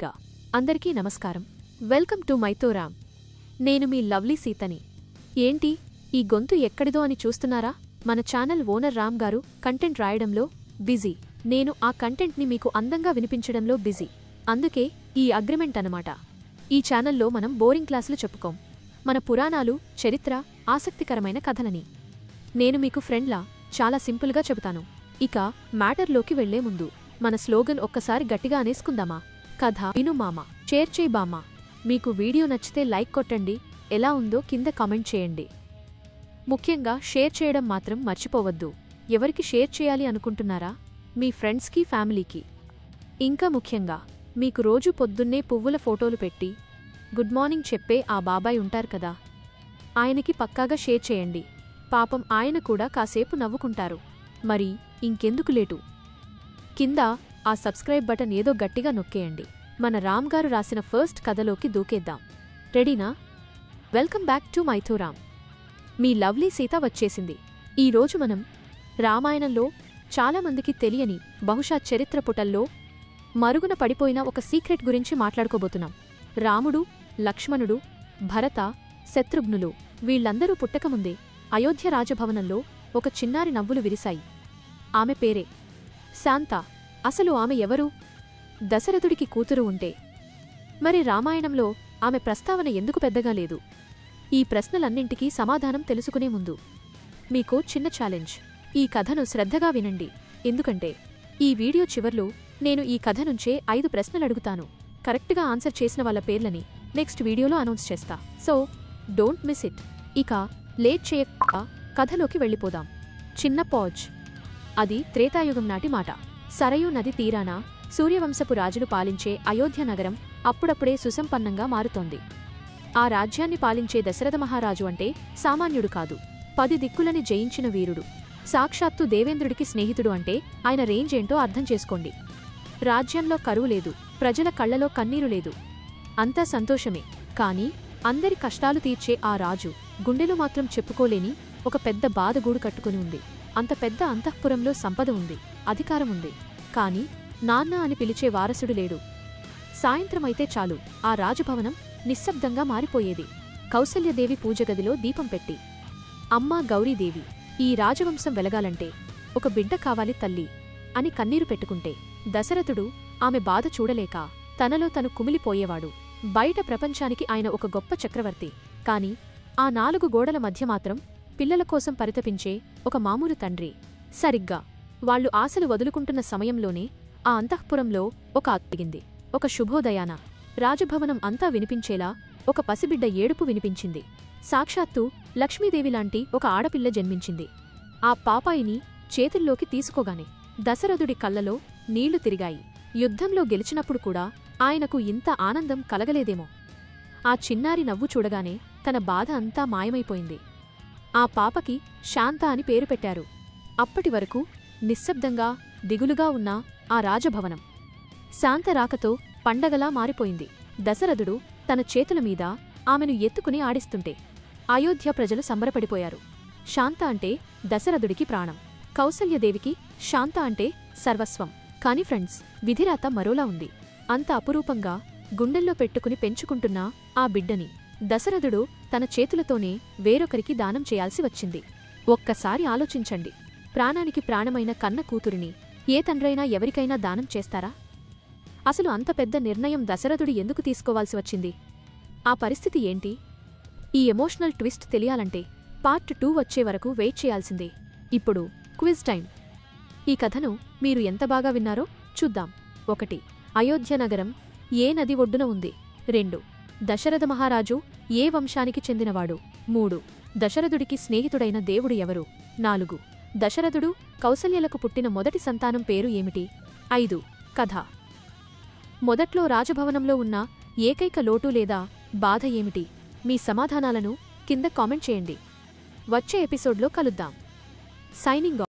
గా అందరికీ నమస్కారం. Welcome to Mythoram. నేను మీ లవ్లీ సీతని. ఏంటి ఈ గొంతు ఎక్కడిదో అని చూస్తున్నారా? మన ఛానల్ ఓనర్ రామ్ గారు కంటెంట్ రాయడంలో బిజీ. నేను ఆ కంటెంట్ని మీకు అందంగా వినిపించడంలో బిజీ. అందుకే ఈ అగ్రిమెంట్ అనమాట. ఈ ఛానల్లో మనం బోరింగ్ క్లాసులు చెప్పుకోం. మన పురాణాలు, చరిత్ర, ఆసక్తికరమైన కథలని నేను మీకు ఫ్రెండ్లా చాలా సింపుల్గా చెబుతాను. ఇక మ్యాటర్లోకి వెళ్లే ముందు మన స్లోగన్ ఒక్కసారి గట్టిగా అనేసుకుందామా? కథ విను మామ, షేర్ చేయి బామ్మ. మీకు వీడియో నచ్చితే లైక్ కొట్టండి, ఎలా ఉందో కింద కామెంట్ చేయండి. ముఖ్యంగా షేర్ చేయడం మాత్రం మర్చిపోవద్దు. ఎవరికి షేర్ చేయాలి అనుకుంటున్నారా? మీ ఫ్రెండ్స్కి, ఫ్యామిలీకి. ఇంకా ముఖ్యంగా మీకు రోజు పొద్దున్నే పువ్వుల ఫోటోలు పెట్టి గుడ్ మార్నింగ్ చెప్పే ఆ బాబాయ్ ఉంటారు కదా, ఆయనకి పక్కాగా షేర్ చేయండి. పాపం ఆయన కూడా కాసేపు నవ్వుకుంటారు. మరి ఇంకెందుకు లేటు, కింద ఆ సబ్స్క్రైబ్ బటన్ ఏదో గట్టిగా నొక్కేయండి. మన రామ్ గారు రాసిన ఫస్ట్ కథలోకి దూకేద్దాం. రెడీనా? Welcome back to Mythoram. మీ లవ్లీ సీత వచ్చేసింది. ఈరోజు మనం రామాయణంలో చాలామందికి తెలియని, బహుశా చరిత్ర పుటల్లో మరుగున పడిపోయిన ఒక సీక్రెట్ గురించి మాట్లాడుకోబోతున్నాం. రాముడు, లక్ష్మణుడు, భరత, శత్రుఘ్నులు వీళ్లందరూ పుట్టకముందే అయోధ్య రాజభవనంలో ఒక చిన్నారి నవ్వులు విరిశాయి. ఆమె పేరే శాంత. అసలు ఆమె ఎవరు? దశరథుడికి కూతురు ఉంటే మరి రామాయణంలో ఆమె ప్రస్తావన ఎందుకు పెద్దగా లేదు? ఈ ప్రశ్నలన్నింటికీ సమాధానం తెలుసుకునే ముందు మీకో చిన్న ఛాలెంజ్. ఈ కథను శ్రద్ధగా వినండి, ఎందుకంటే ఈ వీడియో చివర్లో నేను ఈ కథ నుంచే 5 ప్రశ్నలు అడుగుతాను. కరెక్ట్గా ఆన్సర్ చేసిన వాళ్ళ పేర్లని నెక్స్ట్ వీడియోలో అనౌన్స్ చేస్తా. So don't miss it. ఇక లేట్ చేయక కథలోకి వెళ్ళిపోదాం. చిన్న పాజ్. అది త్రేతాయుగం నాటి మాట. సరయూ నది తీరాన సూర్యవంశపు రాజులు పాలించే అయోధ్య నగరం అప్పుడప్పుడే సుసంపన్నంగా మారుతోంది. ఆ రాజ్యాన్ని పాలించే దశరథ మహారాజు అంటే సామాన్యుడు కాదు. 10 దిక్కులని జయించిన వీరుడు. సాక్షాత్తు దేవేంద్రుడికి స్నేహితుడు అంటే ఆయన రేంజ్ ఏంటో అర్థం చేసుకోండి. రాజ్యంలో కరువు లేదు, ప్రజల కళ్లలో కన్నీరు లేదు, అంతా సంతోషమే. కాని అందరి కష్టాలు తీర్చే ఆ రాజు గుండెలో మాత్రం చెప్పుకోలేని ఒక పెద్ద బాధగూడు కట్టుకుని ఉంది. అంత పెద్ద అంతఃపురంలో సంపద ఉంది, అధికారం ఉంది, కాని నాన్న అని పిలిచే వారసుడు లేడు. సాయంత్రమైతే చాలు ఆ రాజభవనం నిశ్శబ్దంగా మారిపోయేది. కౌసల్యదేవి పూజగదిలో దీపం పెట్టి, అమ్మా గౌరీదేవి, ఈ రాజవంశం వెలగాలంటే ఒక బిడ్డ కావాలి తల్లి అని కన్నీరు పెట్టుకుంటే, దశరథుడు ఆమె బాధ చూడలేక తనలో తను కుమిలిపోయేవాడు. బయట ప్రపంచానికి ఆయన ఒక గొప్ప చక్రవర్తి, కాని ఆ 4 గోడల మధ్య మాత్రం పిల్లల కోసం పరితపించే ఒక మామూలు తండ్రి. సరిగ్గా వాళ్లు ఆశలు వదులుకుంటున్న సమయంలోనే ఆ అంతఃపురంలో ఒక అతిగింది. ఒక శుభోదయాన రాజభవనం అంతా వినిపించేలా ఒక పసిబిడ్డ ఏడుపు వినిపించింది. సాక్షాత్తు లక్ష్మీదేవిలాంటి ఒక ఆడపిల్ల జన్మించింది. ఆ పాపాయిని చేతుల్లోకి తీసుకోగానే దశరథుడి కళ్లలో నీళ్లు తిరిగాయి. యుద్ధంలో గెలిచినప్పుడు కూడా ఆయనకు ఇంత ఆనందం కలగలేదేమో. ఆ చిన్నారి నవ్వు చూడగానే తన బాధ అంతా మాయమైపోయింది. ఆ పాపకి శాంత అని పేరు పెట్టారు. అప్పటివరకు నిశ్శబ్దంగా, దిగులుగా ఉన్న ఆ రాజభవనం శాంత రాకతో పండగలా మారిపోయింది. దశరథుడు తన చేతుల మీద ఆమెను ఎత్తుకుని ఆడిస్తుంటే అయోధ్య ప్రజలు సంబరపడిపోయారు. శాంత అంటే దశరథుడికి ప్రాణం, కౌసల్యదేవికి శాంత అంటే సర్వస్వం. కాని ఫ్రెండ్స్, విధిరాత మరోలా ఉంది. అంత అపురూపంగా గుండెల్లో పెట్టుకుని పెంచుకుంటున్న ఆ బిడ్డని దశరథుడు తన చేతులతోనే వేరొకరికి దానం చేయాల్సి వచ్చింది. ఒక్కసారి ఆలోచించండి. ప్రాణానికి ప్రాణమైన కన్న కూతురిని ఏ తండ్రైనా ఎవరికైనా దానం చేస్తారా? అసలు అంత పెద్ద నిర్ణయం దశరథుడు ఎందుకు తీసుకోవాల్సి వచ్చింది? ఆ పరిస్థితి ఏంటి? ఈ ఎమోషనల్ ట్విస్ట్ తెలియాలంటే పార్ట్ 2 వచ్చే వరకు వెయిట్ చేయాల్సిందే. ఇప్పుడు క్విజ్ టైం. ఈ కథను మీరు ఎంత బాగా విన్నారో చూద్దాం. 1. అయోధ్య నగరం ఏ నది ఒడ్డున ఉంది? 2. దశరథ మహారాజు ఏ వంశానికి చెందినవాడు? 3. దశరథుడికి స్నేహితుడైన దేవుడు ఎవరు? 4. దశరథుడు, కౌసల్యలకు పుట్టిన మొదటి సంతానం పేరు ఏమిటి? 5. కథ. మొదట్లో రాజభవనంలో ఉన్న ఏకైక లోటు లేదా బాధ ఏమిటి? మీ సమాధానాలను కింద కామెంట్ చేయండి. వచ్చే ఎపిసోడ్లో కలుద్దాం. Signing off.